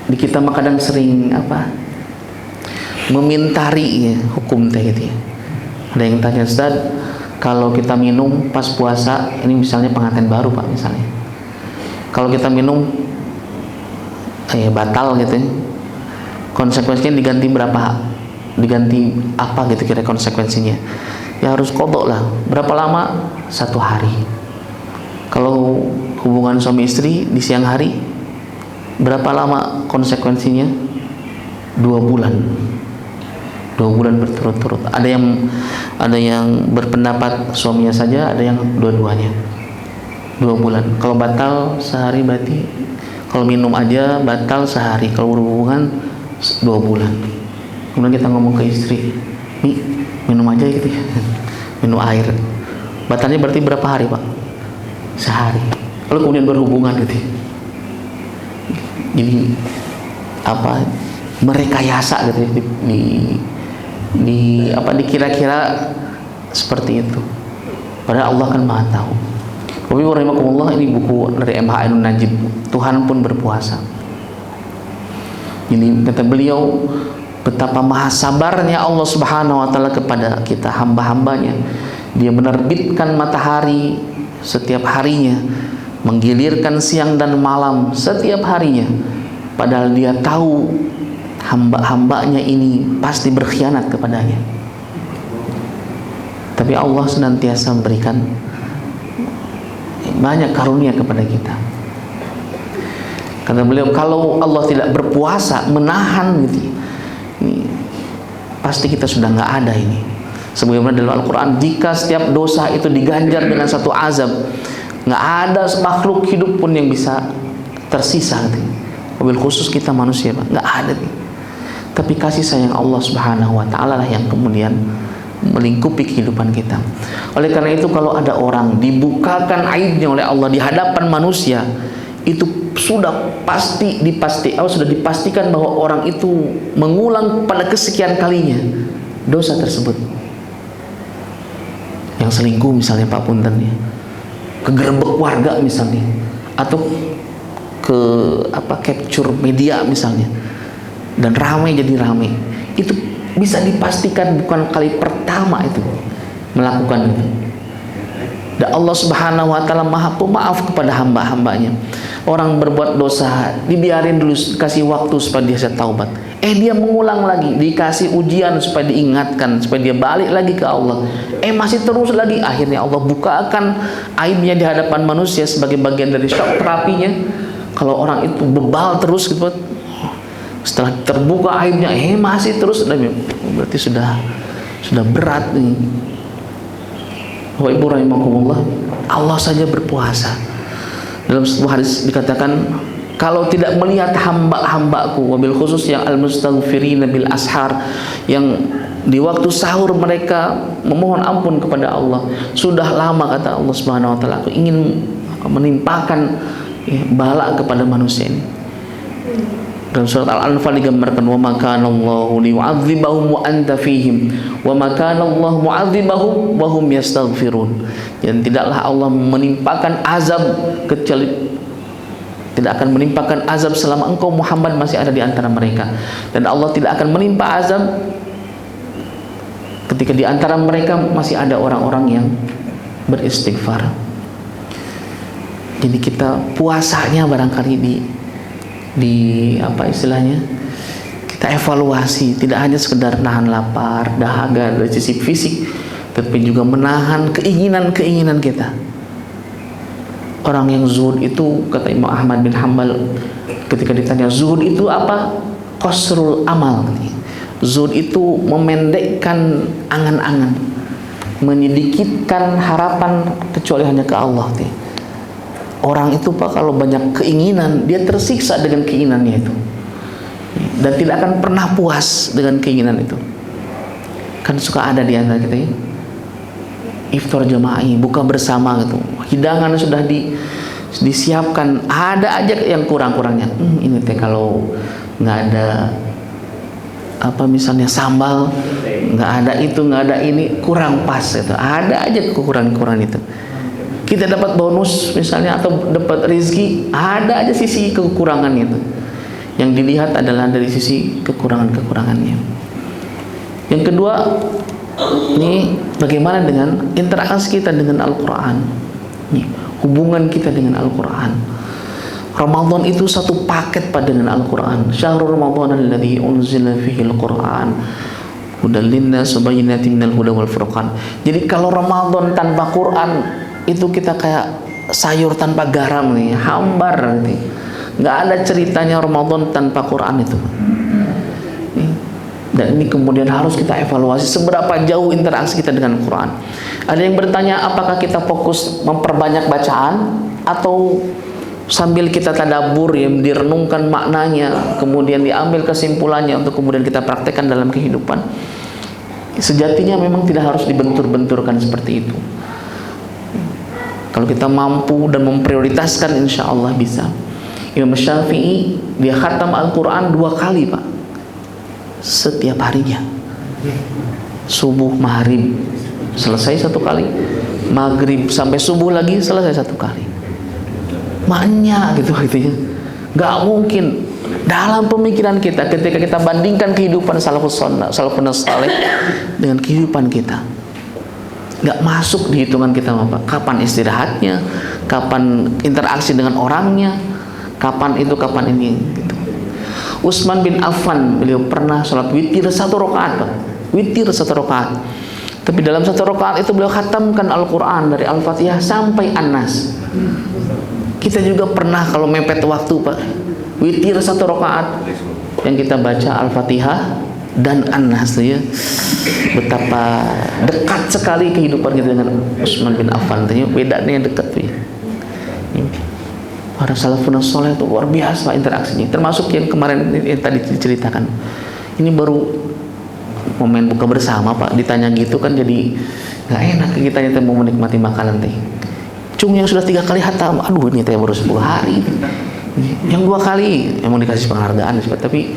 Speaker 1: di kita mah kadang sering memintari ya, hukum teh gitu ya. Ada yang tanya, Ustaz, kalau kita minum pas puasa, ini misalnya pengantin baru Pak misalnya, kalau kita minum batal gitu ya, konsekuensinya diganti berapa, diganti apa gitu kira konsekuensinya? Ya harus qadha lah. Berapa lama? 1 hari. Kalau hubungan suami istri di siang hari, berapa lama konsekuensinya? 2 bulan. 2 bulan berturut-turut. Ada yang berpendapat suaminya saja, ada yang dua-duanya. 2 bulan. Kalau batal sehari berarti, kalau minum aja batal sehari, kalau berhubungan 2 bulan. Kemudian kita ngomong ke istri, "Mi, minum aja gitu ya." Minum air. Batalnya berarti berapa hari, Pak? Sehari. Lalu kemudian berhubungan gitu. Jadi merekayasa gitu dikira-kira seperti itu. Padahal Allah kan Maha tahu. Wabi rahimakumullah, ini buku dari MH Ainun Najib, Tuhan pun berpuasa. Ini kata beliau, betapa maha sabarnya Allah Subhanahu wa taala kepada kita hamba-hambanya. Dia menerbitkan matahari setiap harinya, menggilirkan siang dan malam setiap harinya, padahal dia tahu hamba-hambanya ini pasti berkhianat kepadanya. Tapi Allah senantiasa memberikan banyak karunia kepada kita. Kata beliau, kalau Allah tidak berpuasa, menahan gitu, ini pasti kita sudah nggak ada ini. Sebagaimana dalam Al-Quran, jika setiap dosa itu diganjar dengan satu azab, nggak ada makhluk hidup pun yang bisa tersisa gitu. Mobil khusus kita manusia, Pak, nggak ada nih. Tapi kasih sayang Allah Subhanahu wa taala lah yang kemudian melingkupi kehidupan kita. Oleh karena itu, kalau ada orang dibukakan aibnya oleh Allah di hadapan manusia, itu sudah sudah dipastikan bahwa orang itu mengulang pada kesekian kalinya dosa tersebut. Yang selingkuh misalnya Pak Punten ya, kegerebek warga misalnya, atau capture media misalnya, dan ramai jadi ramai, itu bisa dipastikan bukan kali pertama itu melakukan itu. Dan Allah Subhanahu wa taala Maha Pemaaf kepada hamba-hambanya. Orang berbuat dosa dibiarin dulu, kasih waktu supaya dia bisa taubat. Dia mengulang lagi, dikasih ujian supaya diingatkan, supaya dia balik lagi ke Allah. Masih terus lagi, akhirnya Allah bukakan aibnya di hadapan manusia sebagai bagian dari shock terapinya. Kalau orang itu bebal terus gitu, setelah terbuka aibnya masih terus, berarti sudah berat nih. Wa ibu rahimakumullah, Allah saja berpuasa. Dalam sebuah hadis dikatakan, kalau tidak melihat hamba-hambaku, wabil khusus yang al-mustaghfirina bil ashar, yang di waktu sahur mereka memohon ampun kepada Allah, sudah lama kata Allah Subhanahu wa taala, aku ingin menimpakan bala kepada manusia ini. Dalam surat Al-Anfal digambarkan, wa ma kana Allahu liyu'adzibahum wa anta fihim wa ma kana Allahu mu'adzibahum wa hum yastaghfirun. Dan tidaklah Allah menimpakan azab kecuali tidak akan menimpakan azab selama engkau Muhammad masih ada di antara mereka, dan Allah tidak akan menimpa azab ketika di antara mereka masih ada orang-orang yang beristighfar. Jadi kita puasanya barangkali di apa istilahnya, Kita evaluasi, tidak hanya sekedar nahan lapar, dahaga dari sisi fisik, tapi juga menahan keinginan-keinginan kita. Orang yang zuhud itu, kata Imam Ahmad bin Hanbal ketika ditanya zuhud itu apa? Qasrul amal. Zuhud itu memendekkan angan-angan, menyedikitkan harapan kecuali hanya ke Allah. Orang itu Pak, kalau banyak keinginan, dia tersiksa dengan keinginannya itu, dan tidak akan pernah puas dengan keinginan itu. Kan suka ada di antara kita ya, iftar jama'i, buka bersama gitu, hidangan sudah disiapkan, ada aja yang kurang-kurangnya. Ini teh kalau nggak ada apa misalnya sambal, nggak ada itu, nggak ada ini, kurang pas itu. Ada aja kekurangan-kekurangan itu. Kita dapat bonus misalnya atau dapat rezeki, ada aja sisi kekurangannya itu. Yang dilihat adalah dari sisi kekurangan-kekurangannya. Yang kedua, ini bagaimana dengan interaksi kita dengan Al-Quran, hubungan kita dengan Al-Quran. Ramadan itu satu paket pada dengan Al-Quran. Syahrul Ramadan alladzi unzila fihi Al-Quran hudal linnas wa bayyinatin minal huda wal furqan. Jadi kalau Ramadan tanpa Quran itu kita kayak sayur tanpa garam nih, hambar nih. Nggak ada ceritanya Ramadan tanpa Quran itu. Dan ini kemudian harus kita evaluasi seberapa jauh interaksi kita dengan Quran. Ada yang bertanya, apakah kita fokus memperbanyak bacaan atau sambil kita tadabbur, yang direnungkan maknanya, kemudian diambil kesimpulannya untuk kemudian kita praktekkan dalam kehidupan. Sejatinya memang tidak harus dibentur-benturkan seperti itu. Kalau kita mampu dan memprioritaskan, insya Allah bisa. Imam Syafi'i dia khatam Al-Quran 2 kali Pak, setiap harinya. Subuh maghrib selesai 1 kali, maghrib sampai subuh lagi selesai 1 kali. Maknya gitu artinya. Nggak mungkin dalam pemikiran kita ketika kita bandingkan kehidupan salafus saleh dengan kehidupan kita, nggak masuk di hitungan kita Pak. Kapan istirahatnya, kapan interaksi dengan orangnya, kapan itu, kapan ini gitu. Utsman bin Affan beliau pernah sholat witir 1 rakaat Pak. Witir 1 rakaat. Tapi dalam 1 rakaat itu beliau khatamkan Al-Quran dari Al-Fatihah sampai An-Nas. Kita juga pernah kalau mepet waktu Pak, witir 1 rakaat yang kita baca Al-Fatihah dan An-Nas ya. Betapa dekat sekali kehidupan kita dengan Utsman bin Affan, bedanya dekat ya. Para salafun saleh itu luar biasa interaksinya, termasuk yang kemarin yang tadi diceritakan. Ini baru momen buka bersama Pak, ditanya gitu kan jadi nggak enak kita mau menikmati makanan teh. Cung yang sudah 3 kali hatam, aduh ini teh baru 10 hari. Yang 2 kali emang dikasih penghargaan juga, tapi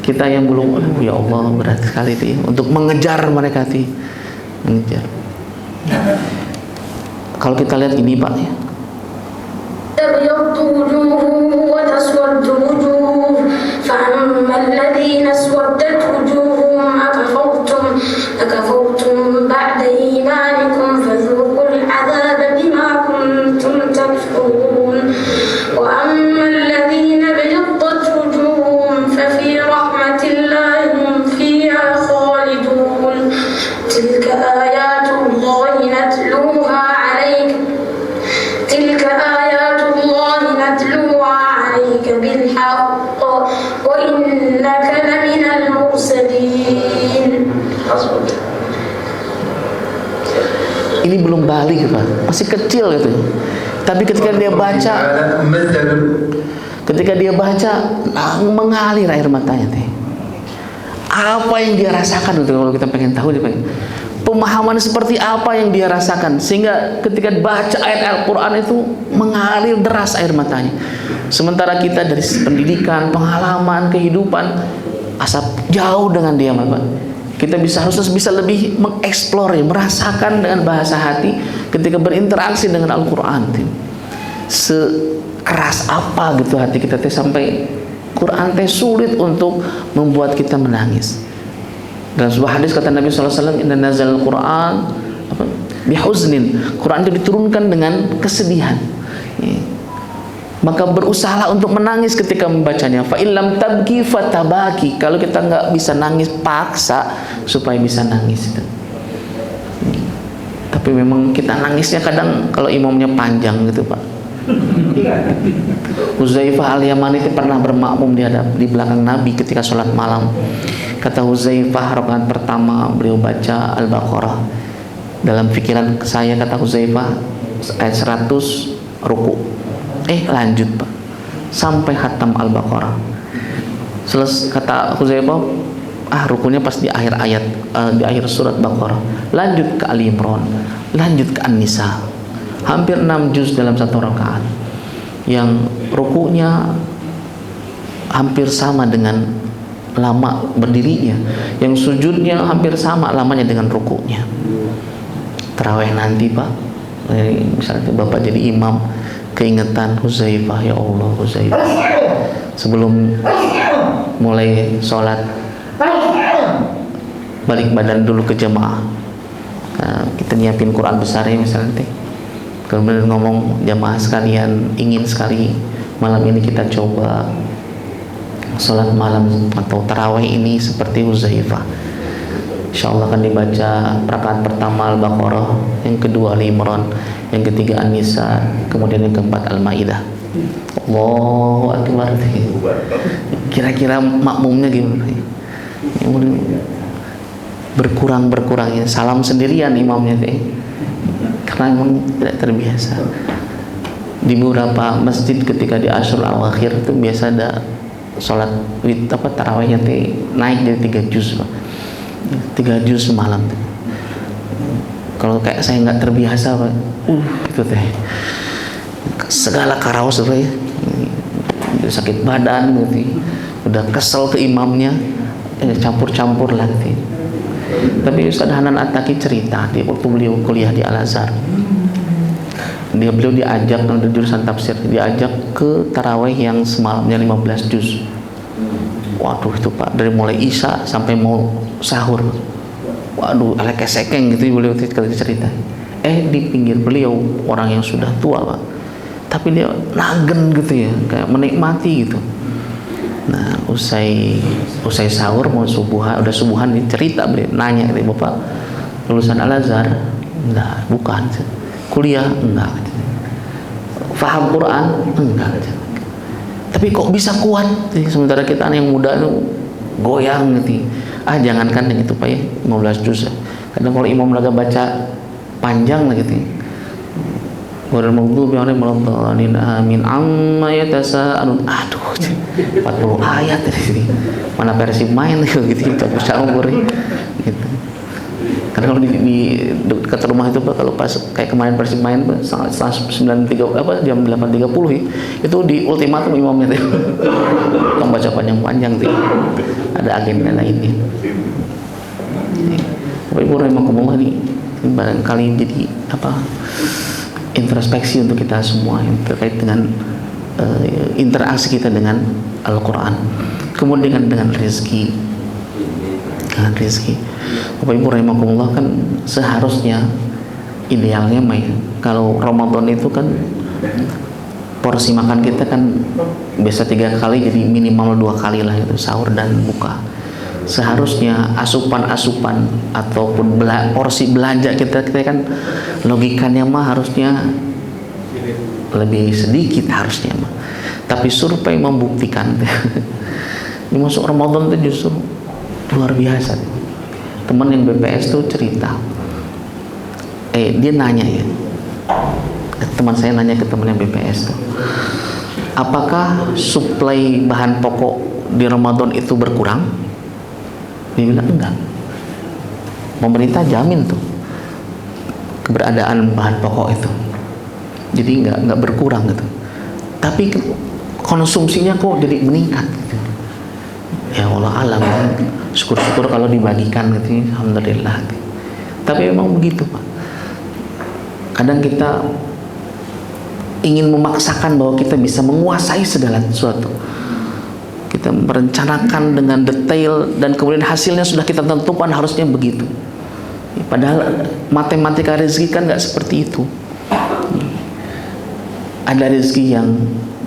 Speaker 1: kita yang belum, aduh ya Allah berat sekali teh untuk mengejar mereka teh, mengejar. Kalau kita lihat ini Pak ya, ini belum balik Pak, masih kecil gitu. Tapi ketika dia baca, mengalir air matanya teh. Apa yang dia rasakan itu kalau kita pengen tahu, dia pengen pemahaman seperti apa yang dia rasakan sehingga ketika baca ayat Al-Quran itu mengalir deras air matanya. Sementara kita dari pendidikan, pengalaman, kehidupan asap jauh dengan dia Pak. Kita harus bisa lebih mengeksplor, merasakan dengan bahasa hati ketika berinteraksi dengan Al-Quran. Sekeras apa gitu hati kita teh sampai Quran teh sulit untuk membuat kita menangis. Dalam sebuah hadis kata Nabi SAW, inna nazal Quran bihuznin. Quran itu diturunkan dengan kesedihan. maka berusahalah untuk menangis ketika membacanya. Fa illam tabki fatabaki. Kalau kita nggak bisa nangis, paksa supaya bisa nangis itu. Tapi memang kita nangisnya kadang kalau imamnya panjang gitu Pak. Huzaifah al-Yamani itu pernah bermakmum di belakang Nabi ketika sholat malam. Kata Huzaifah, rakaat pertama beliau baca Al-Baqarah. Dalam pikiran saya, kata Huzaifah, ayat 100 ruku. Lanjut Pak, sampai khatam Al-Baqarah. Kata Huzaifah, rukunya pas di akhir ayat, di akhir surat Baqarah. Lanjut ke Ali Imran, lanjut ke An-Nisa. Hampir 6 juz dalam satu rakaat. Yang rukunya hampir sama dengan lama berdirinya, yang sujudnya hampir sama lamanya dengan rukunya. Tarawih nanti Pak, misalnya Bapak jadi imam, keingetan Huzaifah, ya Allah Huzaifah, sebelum mulai sholat balik badan dulu ke jemaah. Kita nyiapin Quran besar ya misalnya, kemudian ngomong, jamaah sekalian, ingin sekali malam ini kita coba sholat malam atau tarawih ini seperti Huzaifah. Insyaallah akan dibaca rakaat pertama Al-Baqarah, yang kedua Ali Imran, yang ketiga An-Nisa, kemudian yang keempat Al-Maidah. Allahu Akbar. Kira-kira makmumnya gimana? Berkurang-berkurangnya, salam sendirian imamnya deh. Karena memang tidak terbiasa. Di beberapa masjid ketika di Ashrul Awakhir itu biasa ada sholat tarawihnya naik dari 3 juz Pak. 3 juz semalam. Kalau kayak saya nggak terbiasa Pak, itu teh segala karaos Pak ya, sakit badan gitu, udah kesel ke imamnya, campur-campur lagi. Tapi Ustaz Hanan At-Taqi cerita di waktu beliau kuliah di Al-Azhar, beliau diajak dari jurusan tafsir, diajak ke tarawih yang semalamnya 15 juz. Waduh itu Pak, dari mulai Isya sampai mau sahur, waduh alek-esekeng gitu beliau cerita. Di pinggir beliau orang yang sudah tua Pak, tapi dia nagen gitu ya, kayak menikmati gitu. Nah usai sahur mau subuhan, udah subuhan nih, cerita beliau, nanya gitu, Bapak lulusan Al-Azhar? Enggak, bukan. Kuliah? Enggak. Faham Quran? Enggak. Tapi kok bisa kuat? Sementara kita yang muda itu goyang gitu. Jangankan yang itu Pak ya, 15 juz. Kadang kalau imam lagi baca panjang lah gitu. Wal maghdubi alaihim waladdallin amin amma yatasaalun. Aduh, 40 ayat dari sini. Mana versi main gitu campur-campur gitu. Karena kalau di dekat rumah itu Pak, kalau pas kayak kemarin versi main Pak, setelah 9.30 jam 8.30 ya, itu di ultimatum imamnya tuh. Yang baca panjang-panjang tuh. Ada agenda lainnya. Bapak Ibu rahimakumullah, ini barangkali jadi introspeksi untuk kita semua yang terkait dengan interaksi kita dengan Al-Quran, kemudian dengan rezeki. Bapak Ibu rahimakumullah, kan seharusnya idealnya kalau Ramadan itu kan porsi makan kita kan biasa 3 kali, jadi minimal 2 kali lah itu, sahur dan buka. Seharusnya asupan ataupun porsi belanja kita kan logikanya harusnya lebih sedikit harusnya tapi survei membuktikan ini masuk Ramadan itu justru luar biasa. Teman yang BPS tuh cerita, dia nanya ya, teman saya nanya ke teman yang BPS tuh, apakah suplai bahan pokok di Ramadan itu berkurang? Dia bilang enggak. Pemerintah jamin tuh keberadaan bahan pokok itu, jadi enggak berkurang gitu. Tapi konsumsinya kok jadi meningkat gitu. Ya Allah alam, syukur-syukur kalau dibagikan gitu, alhamdulillah. Tapi memang begitu Pak. Kadang kita ingin memaksakan bahwa kita bisa menguasai segala sesuatu. Kita merencanakan dengan detail dan kemudian hasilnya sudah kita tentukan harusnya begitu. Padahal matematika rezeki kan nggak seperti itu. Ada rezeki yang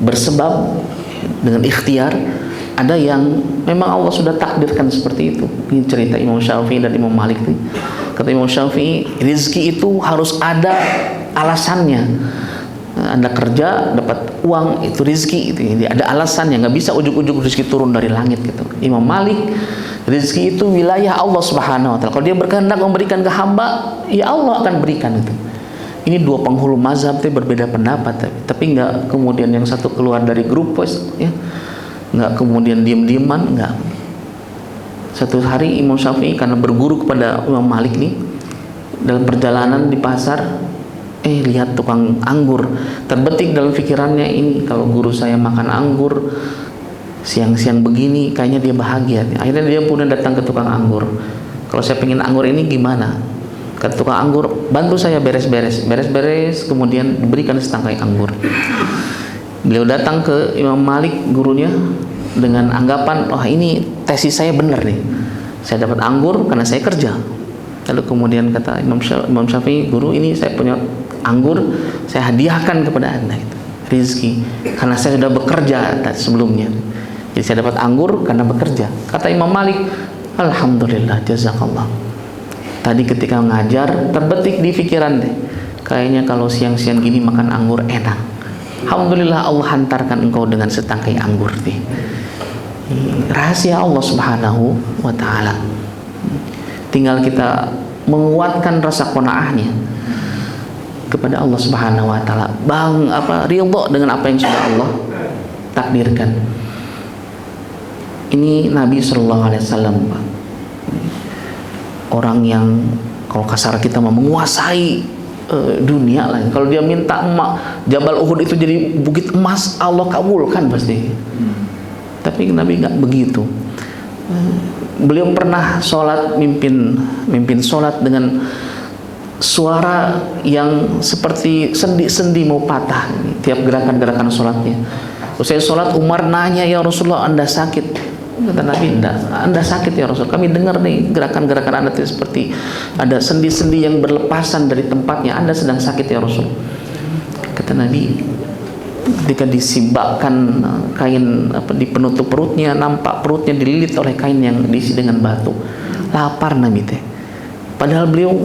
Speaker 1: bersebab dengan ikhtiar, ada yang memang Allah sudah takdirkan seperti itu. Ini cerita Imam Syafi'i dan Imam Malik nih. Kata Imam Syafi'i, rezeki itu harus ada alasannya. Anda kerja dapat uang, itu rezeki itu. Ada alasannya, nggak bisa ujuk-ujuk rezeki turun dari langit gitu. Imam Malik, rezeki itu wilayah Allah Subhanahu wa taala. Kalau dia berkehendak memberikan ke hamba, ya Allah akan berikan itu. Ini dua penghulu mazhab itu berbeda pendapat, tapi nggak kemudian yang satu keluar dari grup, ya, nggak kemudian diam-diaman, nggak. Satu hari Imam Syafi'i karena berguru kepada Imam Malik nih, dalam perjalanan di pasar, lihat tukang anggur, terbetik dalam pikirannya, ini kalau guru saya makan anggur siang-siang begini, kayaknya dia bahagia. Akhirnya dia pun datang ke tukang anggur. Kalau saya pengen anggur ini gimana? Kata tukang anggur, bantu saya beres-beres, kemudian diberikan setangkai anggur. Beliau datang ke Imam Malik, gurunya, dengan anggapan, oh ini tesis saya benar nih, saya dapat anggur karena saya kerja. Lalu kemudian kata Imam Syafi'i, guru, ini saya punya anggur, saya hadiahkan kepada anda, gitu. Rizki, karena saya sudah bekerja sebelumnya, jadi saya dapat anggur karena bekerja. Kata Imam Malik, alhamdulillah, jazakallah. Tadi ketika ngajar terbetik di pikiran deh, kayaknya kalau siang-siang gini makan anggur enak. Alhamdulillah Allah hantarkan engkau dengan setangkai anggur deh. Rahasia Allah Subhanahu wa taala. Tinggal kita menguatkan rasa qanaahnya kepada Allah Subhanahu wa taala. Ridha dengan apa yang sudah Allah takdirkan. Ini Nabi sallallahu alaihi wasallam, orang yang kalau kasar kita menguasai dunia lah. Kalau dia minta Jabal Uhud itu jadi bukit emas, Allah kabulkan pasti. Tapi Nabi nggak begitu. Beliau pernah sholat, mimpin sholat dengan suara yang seperti sendi-sendi mau patah tiap gerakan-gerakan sholatnya. Usai sholat, Umar nanya, ya Rasulullah, anda sakit? Kata Nabi, enggak, anda sakit ya Rasul, kami dengar nih gerakan-gerakan anda seperti ada sendi-sendi yang berlepasan dari tempatnya, anda sedang sakit ya Rasul. Kata Nabi, ketika disibakkan kain di penutup perutnya, nampak perutnya dililit oleh kain yang diisi dengan batu. Lapar Nabi teh. Padahal beliau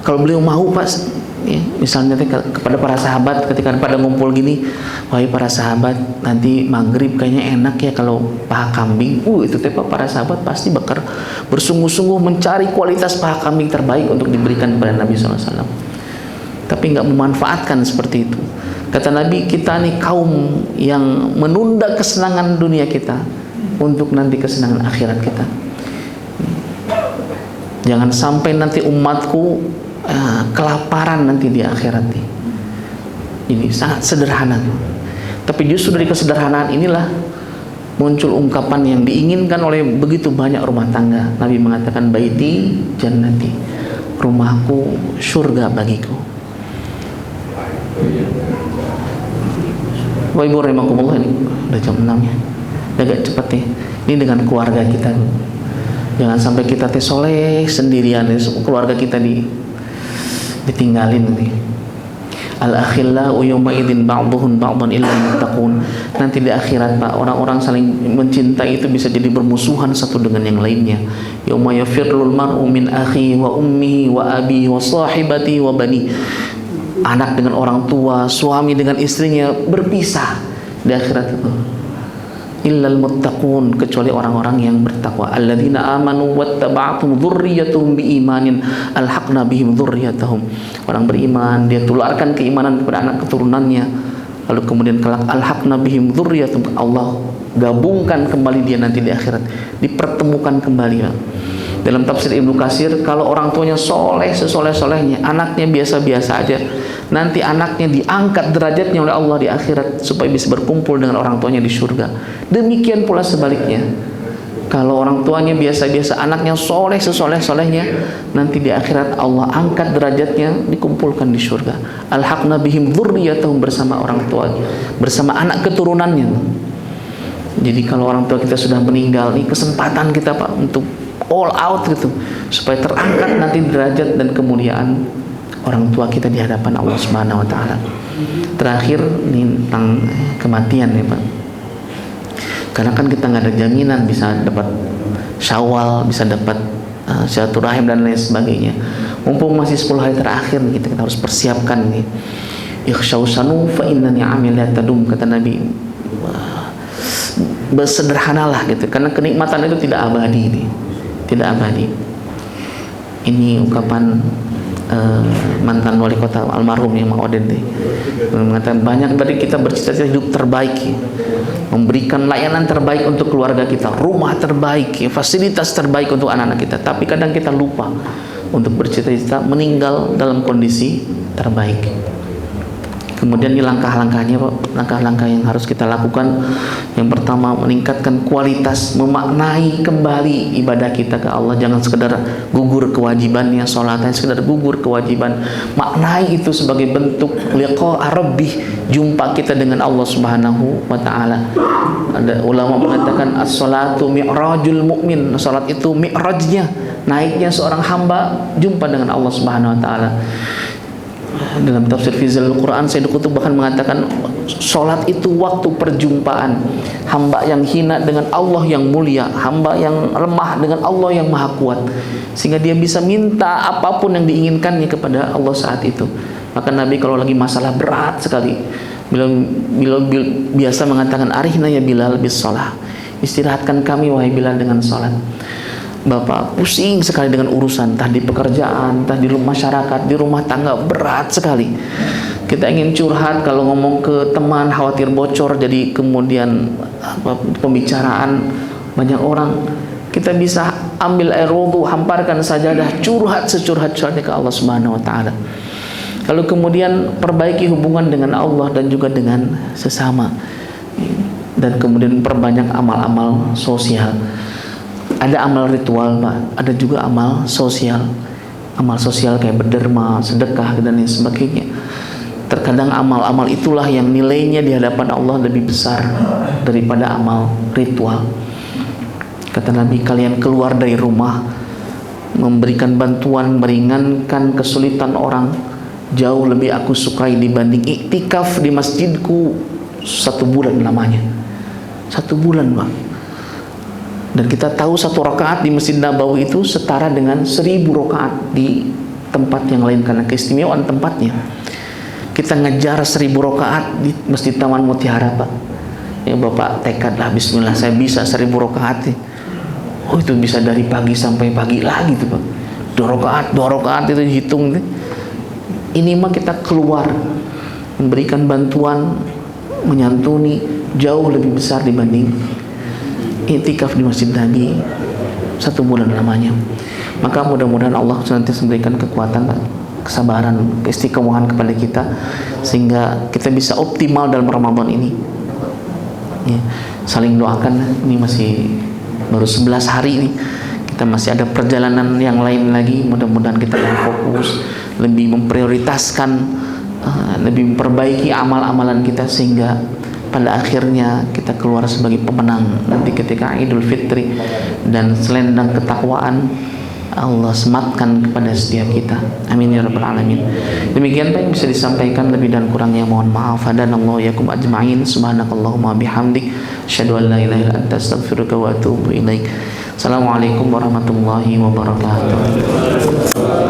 Speaker 1: kalau beliau mau pas, ya, misalnya kepada para sahabat ketika pada ngumpul gini, wahai para sahabat, nanti maghrib kayaknya enak ya kalau paha kambing. Itu para sahabat pasti bersungguh-sungguh mencari kualitas paha kambing terbaik untuk diberikan kepada Nabi SAW. Tapi nggak memanfaatkan seperti itu. Kata Nabi, kita nih kaum yang menunda kesenangan dunia kita untuk nanti kesenangan akhirat kita. Jangan sampai nanti umatku kelaparan nanti di akhirat nih. Ini sangat sederhana, tapi justru dari kesederhanaan inilah muncul ungkapan yang diinginkan oleh begitu banyak rumah tangga. Nabi mengatakan, baiti jannati, rumahku surga bagiku. Bapak Ibu rahimakumullah, ini udah jam 6 ya, agak cepat ya. Ini dengan keluarga kita, jangan sampai kita soleh sendirian, keluarga kita ditinggalin nih. Al-akhillau yawma idzin ba'dhuhum ba'dhan illa muttaqun. Nanti di akhirat Pak, orang-orang saling mencintai itu bisa jadi bermusuhan satu dengan yang lainnya. Yauma yafirrul mar'u min akhihi wa ummihi wa abihi wa sahibatihi wa bani. Anak dengan orang tua, suami dengan istrinya berpisah di akhirat itu. Illal muttaqun, kecuali orang-orang yang bertakwa. Alladzina amanu wattaba'athum dzurriyyatuhum biimanin alhaqna bihim dzurriyyatahum. Orang beriman, dia tularkan keimanan kepada anak keturunannya. Lalu kemudian kelak alhaqna bihim dzurriyyatahum, Allah gabungkan kembali dia nanti di akhirat, dipertemukan kembali. Dalam tafsir Ibnu Katsir, kalau orang tuanya soleh sesoleh-solehnya, anaknya biasa-biasa aja, nanti anaknya diangkat derajatnya oleh Allah di akhirat supaya bisa berkumpul dengan orang tuanya di surga. Demikian pula sebaliknya, kalau orang tuanya biasa-biasa, anaknya soleh sesoleh-solehnya, nanti di akhirat Allah angkat derajatnya, dikumpulkan di surga. Alhaqna bihim dzurriyyatahum, bersama orang tua, bersama anak keturunannya. Jadi kalau orang tua kita sudah meninggal, ini kesempatan kita Pak untuk all out gitu, supaya terangkat nanti derajat dan kemuliaan orang tua kita di hadapan Allah Subhanahu wa taala. Terakhir ini tentang kematian ya Pak. Karena kan kita nggak ada jaminan bisa dapat Syawal, bisa dapat silaturahim dan lain sebagainya. Mumpung masih 10 hari terakhir nih, kita harus persiapkan nih. Ikhsyausanu fa innani amil la tadum, kata Nabi. Bersederhanalah gitu, karena kenikmatan itu tidak abadi nih. Tidak abadi. Ini ungkapan mantan wali kota almarhum yang Mang Oden deh, mengatakan banyak dari kita bercita-cita hidup terbaik ya, memberikan layanan terbaik untuk keluarga kita, rumah terbaik ya, fasilitas terbaik untuk anak-anak kita, tapi kadang kita lupa untuk bercita-cita meninggal dalam kondisi terbaik. Kemudian ini langkah-langkahnya Pak, langkah-langkah yang harus kita lakukan. Yang pertama, meningkatkan kualitas, memaknai kembali ibadah kita ke Allah. Jangan sekedar gugur kewajibannya, sholatnya sekedar gugur kewajiban. Maknai itu sebagai bentuk liqa rabbih, jumpa kita dengan Allah Subhanahu wa taala. Ada ulama mengatakan as-salatu mi'rajul mu'min. Salat itu mi'rajnya, naiknya seorang hamba jumpa dengan Allah Subhanahu wa taala. Dalam tafsir Fizal Quran, Sayyid Qutb bahkan mengatakan sholat itu waktu perjumpaan hamba yang hina dengan Allah yang mulia, hamba yang lemah dengan Allah yang maha kuat, sehingga dia bisa minta apapun yang diinginkannya kepada Allah saat itu. Maka Nabi kalau lagi masalah berat sekali, Bilal biasa mengatakan, arihna ya Bilal bis sholah, istirahatkan kami wahai Bilal dengan sholat. Bapak pusing sekali dengan urusan, entah di pekerjaan, entah di masyarakat, di rumah tangga, berat sekali. Kita ingin curhat, kalau ngomong ke teman khawatir bocor, jadi kemudian pembicaraan banyak orang. Kita bisa ambil air wudu, hamparkan sajadah, curhat securhat-curhatnya ke Allah Subhanahu wa taala. Lalu kemudian perbaiki hubungan dengan Allah dan juga dengan sesama. Dan kemudian perbanyak amal-amal sosial. Ada amal ritual Pak, ada juga amal sosial. Amal sosial kayak berderma, sedekah dan lain sebagainya. Terkadang amal-amal itulah yang nilainya di hadapan Allah lebih besar daripada amal ritual. Kata Nabi, kalian keluar dari rumah memberikan bantuan, meringankan kesulitan orang, jauh lebih aku sukai dibanding iktikaf di masjidku 1 bulan lamanya. 1 bulan Pak. Dan kita tahu 1 rakaat di Masjid Nabawi itu setara dengan 1000 rakaat di tempat yang lain karena keistimewaan tempatnya. Kita ngejar 1000 rakaat di Masjid Taman Mutiara Pak. Ya Bapak tekadlah, bismillah saya bisa 1000 rakaat. Oh itu bisa dari pagi sampai pagi lagi tuh Pak. 2 rakaat itu dihitung. Ini mah kita keluar memberikan bantuan, menyantuni jauh lebih besar dibanding iktikaf di Masjid Nabi 1 bulan lamanya. Maka mudah-mudahan Allah senantiasa memberikan kekuatan, kesabaran, keistiqomahan kepada kita sehingga kita bisa optimal dalam Ramadan ini. Ya, saling doakan. Ini masih baru 11 hari ini. Kita masih ada perjalanan yang lain lagi. Mudah-mudahan kita lebih fokus, lebih memprioritaskan, lebih memperbaiki amal-amalan kita sehingga pada akhirnya kita keluar sebagai pemenang nanti ketika Idul Fitri, dan selendang ketakwaan Allah sematkan kepada setiap kita. Amin ya rabbal alamin. Demikian Pak yang bisa disampaikan, lebih dan kurangnya mohon maaf. Hadanallahu yakum ajma'in. Subhanakallahumma bihamdik, asyhadu an la ilaha illa anta, astaghfiruka wa atubu ilaik. Assalamualaikum warahmatullahi wabarakatuh.